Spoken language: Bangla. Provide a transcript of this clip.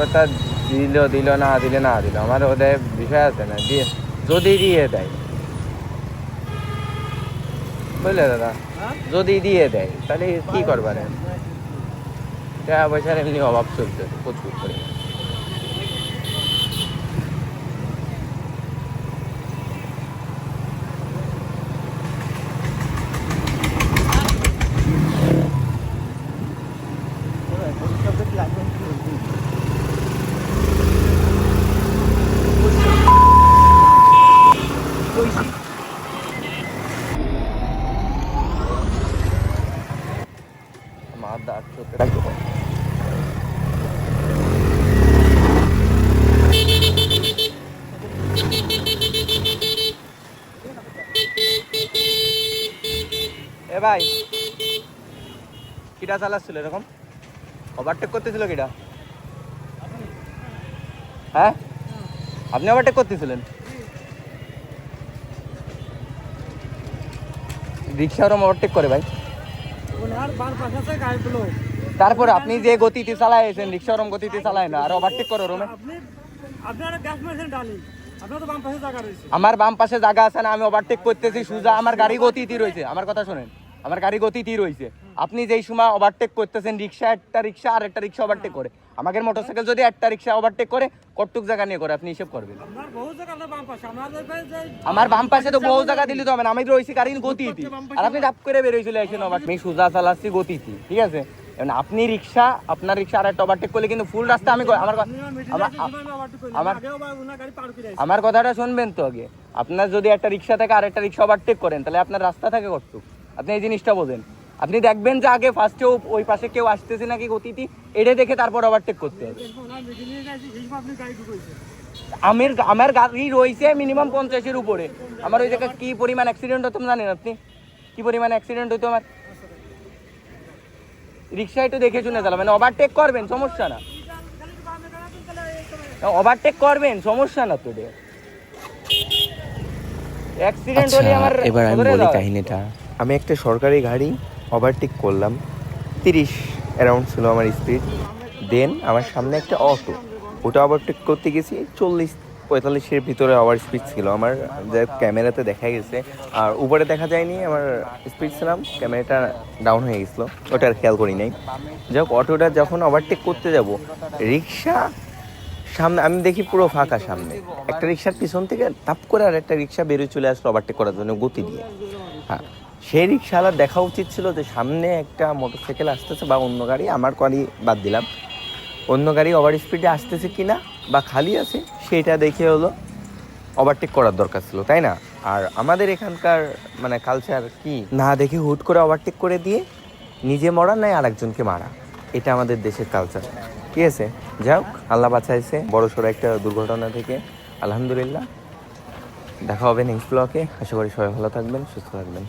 কথা দিল দিল না দিলে না দিল, আমার ওদের বিষয় আছে না, দিয়ে যদি দিয়ে দেয় বুঝলে দাদা, যদি দিয়ে দেয় তাহলে কি করবার, টাকা পয়সার এমনি অভাব চলছে প্রচুর করে। মার দাঁত চোখে রাখবো। এ ভাই, কিটা চালাচ্ছিল এরকম, ওভারটেক করতেছিল কিটা? হ্যাঁ, আপনি ওভারটেক করতেছিলেন? রিক্সা ওরম ওভারটেক করে ভাই? তারপরে আপনি যে গতিতে চালাইছেন, রিক্সা ওরম গতিতে চালায় না, আর ওভারটেক করে ওরমে? আমার বাম পাশে জায়গা আছে না, আমি ওভারটেক করতেছি সুজা, আমার গাড়ি গতিতে রয়েছে। আমার কথা শোনেন, আমার গাড়ি গতিতেই রয়েছে। আপনি যেই সময় ওভারটেক করতেছেন, রিক্সা একটা রিক্সা আর একটা রিক্সা ওভারটেক করে, আমাদের মোটরসাইকেল যদি একটা রিক্সা ওভারটেক করে, কতটুক জায়গা নিয়ে করে আপনি হিসেব করবেন? আমার বাম পাশে তো বহু জায়গা দিলি তো হবে না, আমি রয়েছি গাড়ির গতিতে, আর আপনি ডাপ করে বেরোইছিল এসে ওভারটেক। আমি সুজা চালাচ্ছি গতিতে, ঠিক আছে? আপনি রিক্সা, আপনার রিক্সা আর একটা ওভারটেক করলে কিন্তু ফুল রাস্তা আমি আমার কথাটা শুনবেন তো আগে। আপনার যদি একটা রিক্সা থেকে আর একটা রিক্সা ওভারটেক করেন, তাহলে আপনার রাস্তা থাকে কতটুক, আপনি এই জিনিসটা বোঝেন। আপনি দেখবেন যে আগে ফার্স্টে ওই পাশে কেউ আসতেছে নাকি গতিতে, এটা দেখে তারপর ওভারটেক করতে হবে। আমার গাড়ি রয়েছে মিনিমাম 50-এর উপরে। আমার ওই জায়গায় কি পরিমাণ অ্যাক্সিডেন্ট হতো জানেন আপনি? কি পরিমাণ অ্যাক্সিডেন্ট হতো আমার। রিক্সা একটু দেখে শুনে চালাবেন, ওভারটেক করবেন সমস্যা না, ওভারটেক করবেন সমস্যা না তো। অ্যাক্সিডেন্ট হলে আমার এবার আমি বলি কাহিনীটা। আমি একটা সরকারি গাড়ি ওভারটেক করলাম, 30 অ্যারাউন্ড ছিল আমার স্পিড। দেন আমার সামনে একটা অটো, ওটা ওভারটেক করতে গেছি 40-45-এর ভিতরে ওভার স্পিড ছিল আমার, যে ক্যামেরাতে দেখা গেছে। আর উপরে দেখা যায়নি আমার স্পিড ছিলাম, ক্যামেরাটা ডাউন হয়ে গেছিলো, ওটা আর খেয়াল করি নাই। যাই হোক, অটোটা যখন ওভারটেক করতে যাব, রিক্সা সামনে আমি দেখি পুরো ফাঁকা, সামনে একটা রিক্সার পিছন থেকে তাপ করে আর একটা রিক্সা বেরিয়ে চলে আসলো ওভারটেক করার জন্য গতি দিয়ে। হ্যাঁ, সেই রিক্সাওয়ালার দেখা উচিত ছিল যে সামনে একটা মোটরসাইকেল আসতেছে বা অন্য গাড়ি, আমার গাড়ি বাদ দিলাম, অন্য গাড়ি ওভার স্পিডে আসতেছে কিনা বা খালি আছে সেটা দেখে হলো ওভারটেক করার দরকার ছিল, তাই না? আর আমাদের এখানকার মানে কালচার কি, না দেখে হুট করে ওভারটেক করে দিয়ে নিজে মরা নাই আরেকজনকে মারা, এটা আমাদের দেশের কালচার। ঠিক আছে, যাই হোক, আল্লাহ বাঁচাইছে বড় সড়ো একটা দুর্ঘটনা থেকে, আলহামদুলিল্লাহ। দেখা হবে নেক্সট ব্লগে, আশা করি সবাই ভালো থাকবেন, সুস্থ থাকবেন।